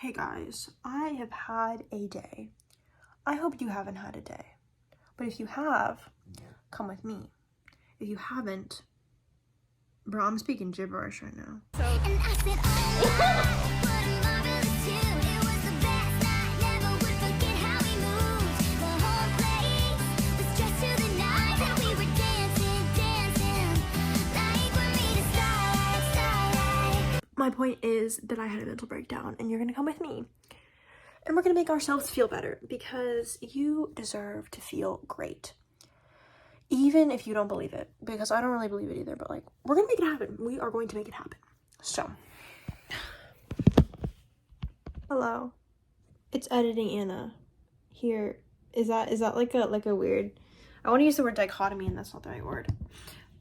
Hey guys, I have had a day. I hope you haven't had a day. But if you have, come with me. If you haven't, bro, I'm speaking gibberish right now. My point is that I had a mental breakdown and you're gonna come with me. And we're gonna make ourselves feel better because you deserve to feel great. Even if you don't believe it, because I don't really believe it either, but like, we're gonna make it happen. We are going to make it happen. So, hello. It's editing Anna. Here, is that like a weird, I wanna use the word dichotomy and that's not the right word.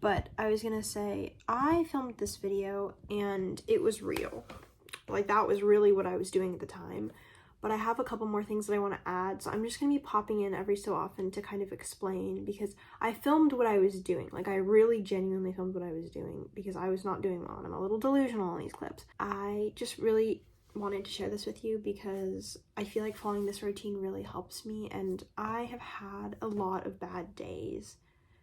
But I was gonna say, I filmed this video and it was real. Like, that was really what I was doing at the time. But I have a couple more things that I want to add, so I'm just gonna be popping in every so often to kind of explain, because I filmed what I was doing. Like, I really genuinely filmed what I was doing because I was not doing well and I'm a little delusional in these clips. I just really wanted to share this with you because I feel like following this routine really helps me, and I have had a lot of bad days.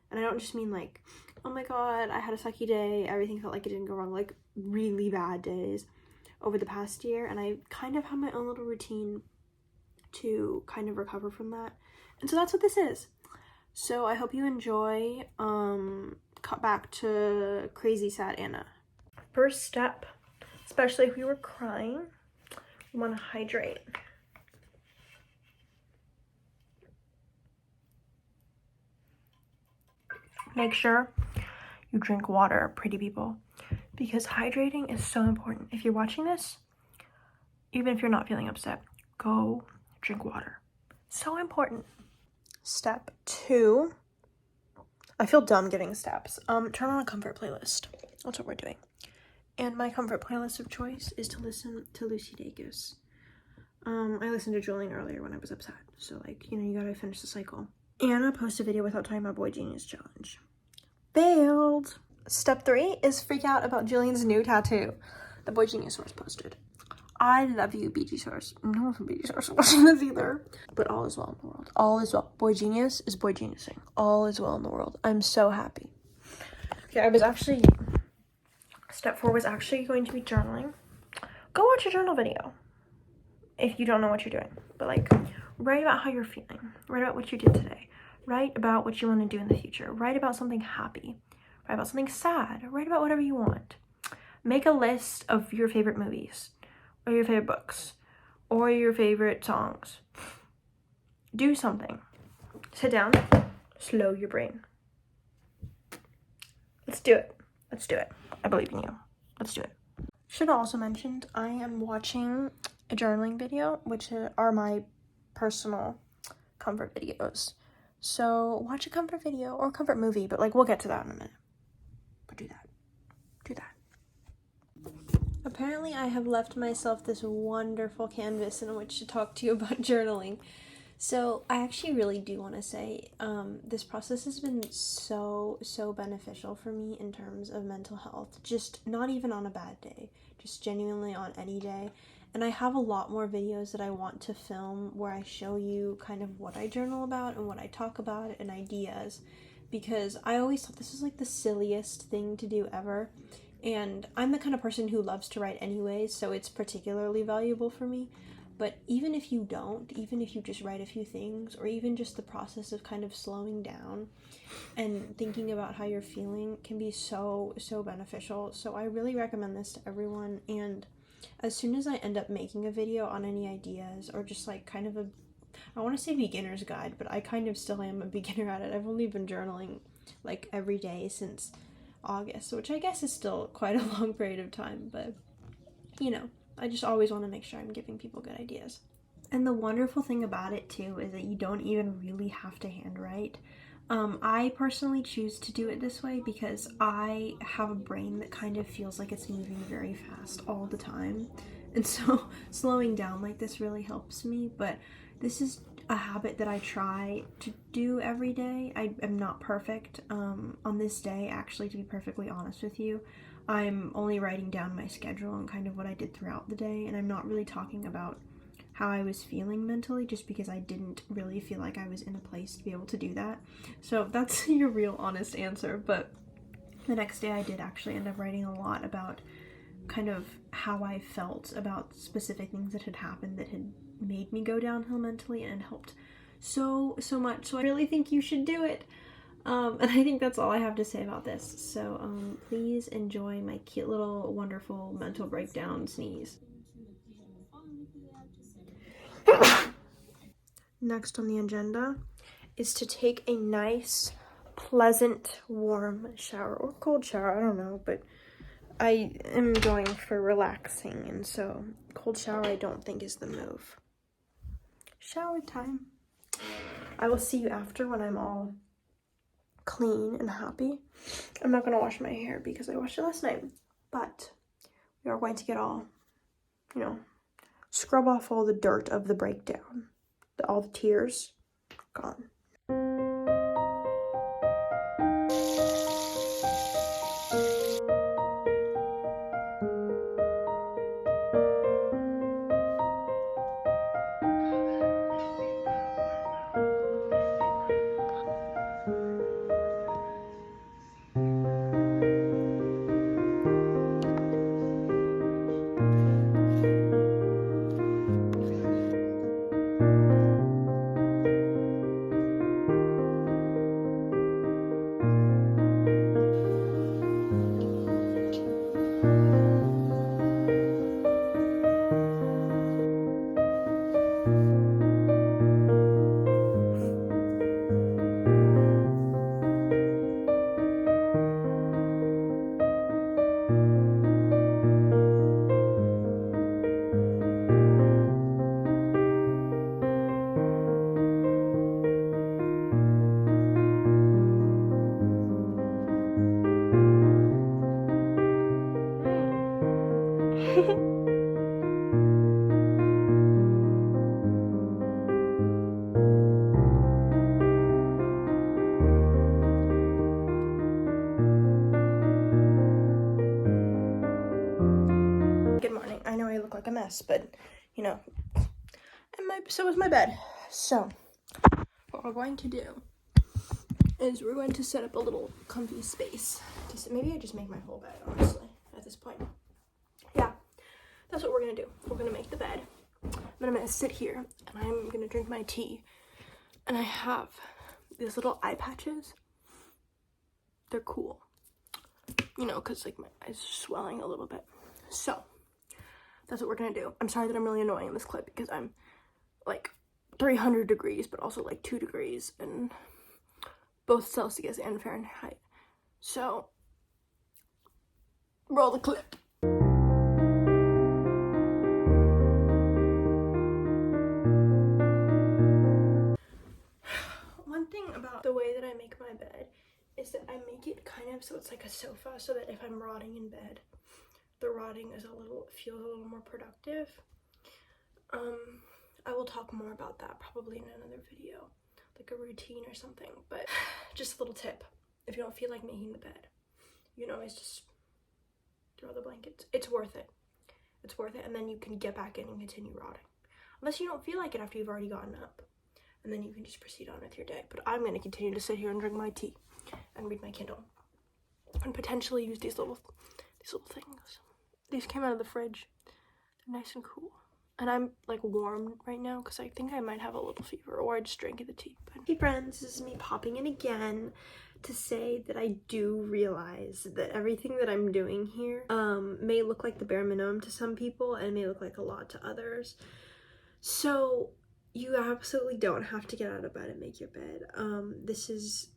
And I don't just mean like, oh my god, I had a sucky day, everything felt like it didn't go wrong, like really bad days over the past year, and I kind of have my own little routine to kind of recover from that. And so that's what this is. So I hope you enjoy. Cut back to crazy sad Anna. First step, especially if you were crying, you want to hydrate. Make sure you drink water, pretty people, because hydrating is so important. If you're watching this, even if you're not feeling upset, go drink water. So important. Step 2. I feel dumb giving steps. Turn on a comfort playlist. That's what we're doing. And my comfort playlist of choice is to listen to Lucy Dacus. I listened to Julian earlier when I was upset. So, like, you know, you gotta finish the cycle. Anna posted a video without talking about Boy Genius Challenge. Failed. Step 3 is freak out about Jillian's new tattoo. The Boy Genius source posted. I love you, BG source. No one from BG source watching this either. But all is well in the world. All is well. Boy Genius is boy geniusing. All is well in the world. I'm so happy. Okay, step 4 was actually going to be journaling. Go watch a journal video if you don't know what you're doing. But like, write about how you're feeling. Write about what you did today. Write about what you want to do in the future. Write about something happy. Write about something sad. Write about whatever you want. Make a list of your favorite movies, or your favorite books, or your favorite songs. Do something. Sit down. Slow your brain. Let's do it. Let's do it. I believe in you. Let's do it. Should have also mentioned, I am watching a journaling video, which are my personal comfort videos. So watch a comfort video or comfort movie, but like, we'll get to that in a minute. But do that. Do that. Apparently I have left myself this wonderful canvas in which to talk to you about journaling. So I actually really do want to say this process has been so beneficial for me in terms of mental health. Just not even on a bad day, just genuinely on any day. And I have a lot more videos that I want to film where I show you kind of what I journal about and what I talk about and ideas, because I always thought this was like the silliest thing to do ever. And I'm the kind of person who loves to write anyways, so it's particularly valuable for me. But even if you don't, even if you just write a few things, or even just the process of kind of slowing down and thinking about how you're feeling can be so beneficial. So I really recommend this to everyone. And as soon as I end up making a video on any ideas, or just like kind of I want to say beginner's guide, but I kind of still am a beginner at it. I've only been journaling like every day since August, which I guess is still quite a long period of time, but you know, I just always want to make sure I'm giving people good ideas. And the wonderful thing about it too is that you don't even really have to handwrite. I personally choose to do it this way because I have a brain that kind of feels like it's moving very fast all the time. And so slowing down like this really helps me, but this is a habit that I try to do every day. I am not perfect. On this day, actually, to be perfectly honest with you, I'm only writing down my schedule and kind of what I did throughout the day, and I'm not really talking about how I was feeling mentally, just because I didn't really feel like I was in a place to be able to do that. So that's your real honest answer. But the next day I did actually end up writing a lot about kind of how I felt about specific things that had happened that had made me go downhill mentally, and helped so much. So I really think you should do it. And I think that's all I have to say about this. So please enjoy my cute little wonderful mental breakdown sneeze. Next on the agenda is to take a nice, pleasant, warm shower, or cold shower, I don't know, but I am going for relaxing, and so cold shower I don't think is the move. Shower time. I will see you after when I'm all clean and happy. I'm not gonna wash my hair because I washed it last night, but we are going to get all, scrub off all the dirt of the breakdown, all the tears gone. Good morning. I know I look like a mess, but so is my bed. So what we're going to do is we're going to set up a little comfy space. Maybe I just make my whole bed, honestly, at this point. Yeah, that's what we're gonna do. We're gonna make the bed, then I'm gonna sit here and I'm gonna drink my tea. And I have these little eye patches. They're cool, because like my eyes are swelling a little bit. So that's what we're gonna do. I'm sorry that I'm really annoying in this clip because I'm like 300 degrees, but also like 2 degrees in both Celsius and Fahrenheit. So roll the clip. One thing about the way that I make my bed is that I make it kind of so it's like a sofa, so that if I'm rotting in bed, the rotting is feels a little more productive. I will talk more about that probably in another video, like a routine or something, but just a little tip. If you don't feel like making the bed, you can always just throw the blankets. It's worth it. It's worth it, and then you can get back in and continue rotting. Unless you don't feel like it after you've already gotten up, and then you can just proceed on with your day. But I'm gonna continue to sit here and drink my tea and read my Kindle and potentially use these little things. These came out of the fridge. They're nice and cool. And I'm like warm right now because I think I might have a little fever, or I just drank the tea. But hey friends, this is me popping in again to say that I do realize that everything that I'm doing here may look like the bare minimum to some people and may look like a lot to others. So you absolutely don't have to get out of bed and make your bed. This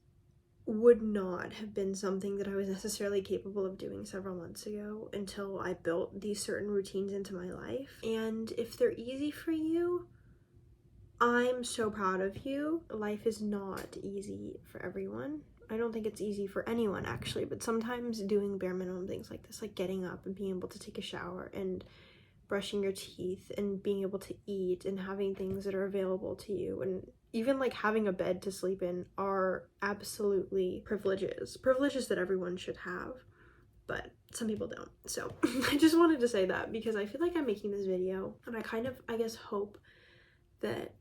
would not have been something that I was necessarily capable of doing several months ago until I built these certain routines into my life. And if they're easy for you, I'm so proud of you. Life is not easy for everyone. I don't think it's easy for anyone actually, but sometimes doing bare minimum things like this, like getting up and being able to take a shower and brushing your teeth and being able to eat and having things that are available to you, and even like having a bed to sleep in, are absolutely privileges that everyone should have. but some people don't. So I just wanted to say that because I feel like I'm making this video and I kind of, I guess, hope that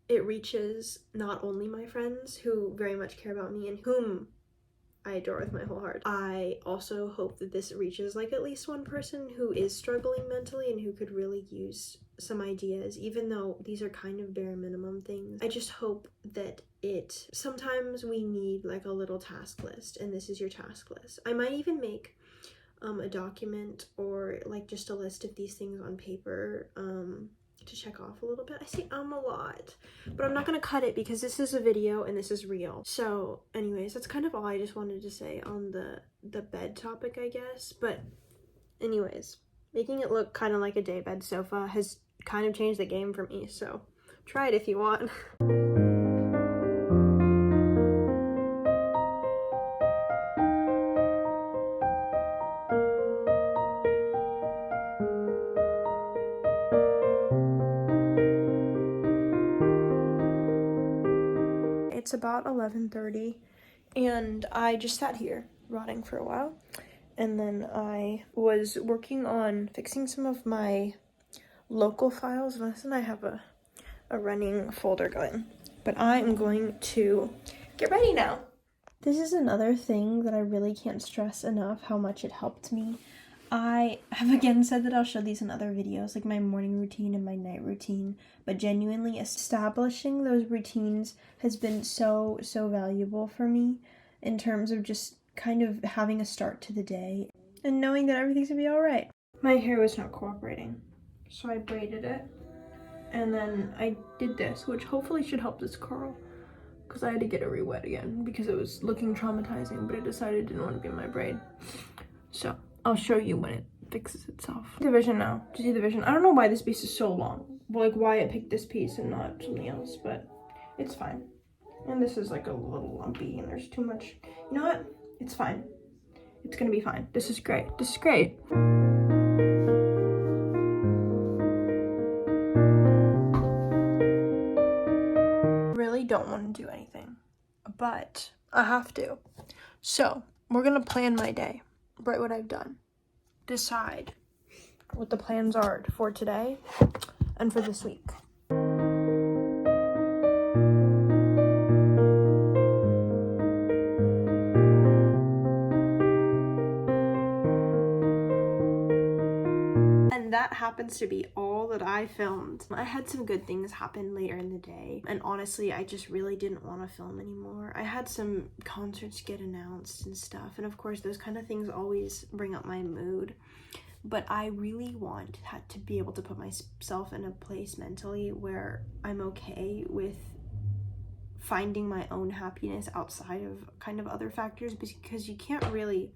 it reaches not only my friends who very much care about me and whom I adore with my whole heart. I also hope that this reaches like at least one person who is struggling mentally and who could really use some ideas, even though these are kind of bare minimum things. I just hope that sometimes we need like a little task list, and this is your task list. I might even make a document or like just a list of these things on paper to check off a little bit. I say a lot, but I'm not gonna cut it because this is a video and this is real. So anyways, that's kind of all I just wanted to say on the bed topic, I guess. But anyways, making it look kind of like a daybed sofa has kind of changed the game for me, so try it if you want. It's about 11:30 and I just sat here rotting for a while, and then I was working on fixing some of my local files. Vanessa and I have a running folder going, but I am going to get ready now. This is another thing that I really can't stress enough how much it helped me. I have again said that I'll show these in other videos, like my morning routine and my night routine, but genuinely establishing those routines has been so valuable for me in terms of just kind of having a start to the day and knowing that everything's gonna be all right. My hair was not cooperating, so I braided it, and then I did this, which hopefully should help this curl, because I had to get it re-wet again because it was looking traumatizing, but I decided I didn't want to be in my braid. So I'll show you when it fixes itself. Division now. Do you see the vision? I don't know why this piece is so long. Like why I picked this piece and not something else, but it's fine. And this is like a little lumpy and there's too much. You know what? It's fine. It's gonna be fine. This is great. This is great. Really don't want to do anything, but I have to. So we're gonna plan my day. Write what I've done, decide what the plans are for today and for this week. And that happens to be all that I filmed. I had some good things happen later in the day, and honestly I just really didn't want to film anymore. I had some concerts get announced and stuff, and of course those kind of things always bring up my mood, but I really had to be able to put myself in a place mentally where I'm okay with finding my own happiness outside of kind of other factors, because you can't really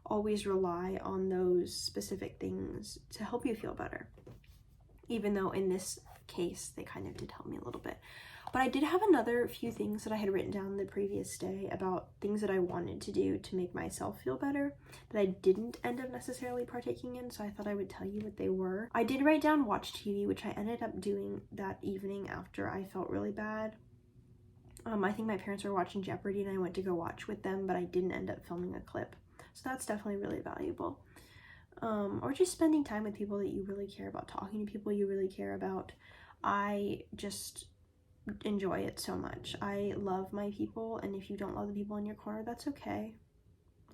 always rely on those specific things to help you feel better, even though in this case they kind of did help me a little bit. But I did have another few things that I had written down the previous day about things that I wanted to do to make myself feel better that I didn't end up necessarily partaking in, so I thought I would tell you what they were. I did write down watch TV, which I ended up doing that evening after I felt really bad. I think my parents were watching Jeopardy and I went to go watch with them, but I didn't end up filming a clip. So that's definitely really valuable. Or just spending time with people that you really care about, talking to people you really care about. I just enjoy it so much. I love my people, and if you don't love the people in your corner, that's okay.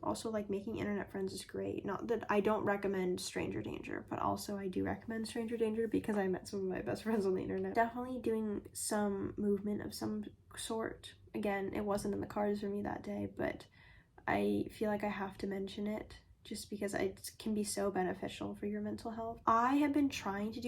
Also, like, making internet friends is great. Not that I don't recommend stranger danger, but also I do recommend stranger danger because I met some of my best friends on the internet. Definitely doing some movement of some sort. Again, it wasn't in the cards for me that day, but I feel like I have to mention it just because it can be so beneficial for your mental health. I have been trying to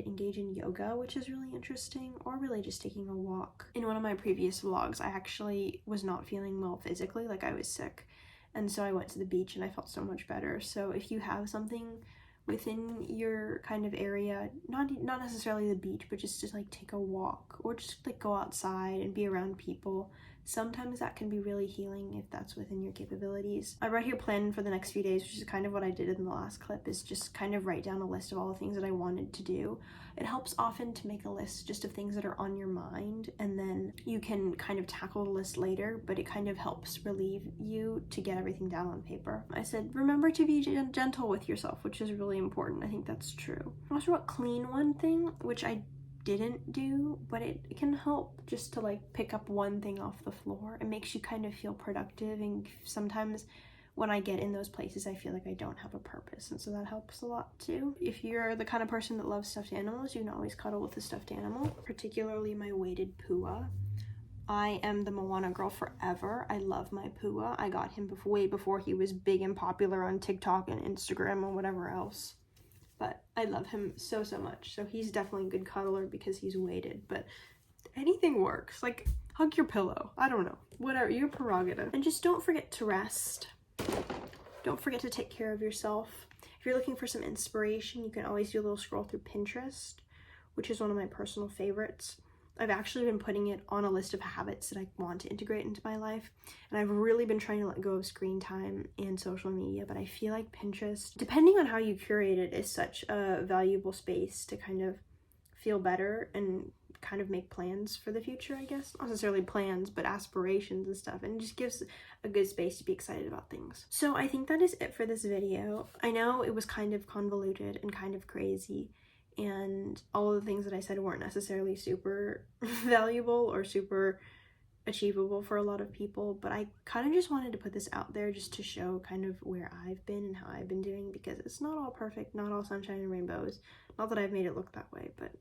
engage in yoga, which is really interesting, or really just taking a walk. In one of my previous vlogs, I actually was not feeling well physically, like I was sick, and so I went to the beach and I felt so much better. So if you have something within your kind of area, not necessarily the beach, but just to like take a walk or just like go outside and be around people, sometimes that can be really healing if that's within your capabilities. I wrote here plan for the next few days, which is kind of what I did in the last clip, is just kind of write down a list of all the things that I wanted to do. It helps often to make a list just of things that are on your mind, and then you can kind of tackle the list later, but it kind of helps relieve you to get everything down on paper. I said, remember to be gentle with yourself, which is really important. I think that's true. I also wrote clean one thing, which I didn't do, but it can help just to like pick up one thing off the floor. It makes you kind of feel productive, and sometimes when I get in those places I feel like I don't have a purpose, and so that helps a lot too. If you're the kind of person that loves stuffed animals, you can always cuddle with a stuffed animal, particularly my weighted Pua. I am the Moana girl forever. I love my Pua. I got him way before he was big and popular on TikTok and Instagram and whatever else. But I love him so much. So he's definitely a good cuddler because he's weighted, but anything works. Like, hug your pillow. I don't know. Whatever, your prerogative. And just don't forget to rest. Don't forget to take care of yourself. If you're looking for some inspiration, you can always do a little scroll through Pinterest, which is one of my personal favorites. I've actually been putting it on a list of habits that I want to integrate into my life, and I've really been trying to let go of screen time and social media, but I feel like Pinterest, depending on how you curate it, is such a valuable space to kind of feel better and kind of make plans for the future, I guess. Not necessarily plans, but aspirations and stuff, and it just gives a good space to be excited about things. So I think that is it for this video. I know it was kind of convoluted and kind of crazy, and all of the things that I said weren't necessarily super valuable or super achievable for a lot of people, but I kind of just wanted to put this out there just to show kind of where I've been and how I've been doing, because it's not all perfect, not all sunshine and rainbows. Not that I've made it look that way, but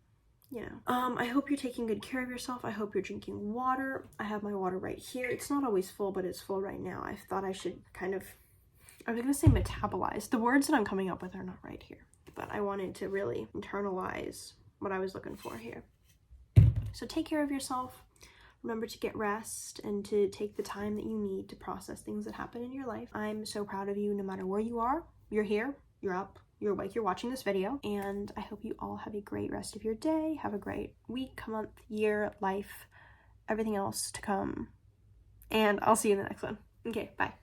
you know. I hope you're taking good care of yourself. I hope you're drinking water. I have my water right here. It's not always full, but it's full right now. I thought I should kind of, I was gonna say metabolize. The words that I'm coming up with are not right here, but I wanted to really internalize what I was looking for here. So take care of yourself. Remember to get rest and to take the time that you need to process things that happen in your life. I'm so proud of you no matter where you are. You're here, you're up, you're awake, you're watching this video, and I hope you all have a great rest of your day. Have a great week, month, year, life, everything else to come, and I'll see you in the next one. Okay, bye.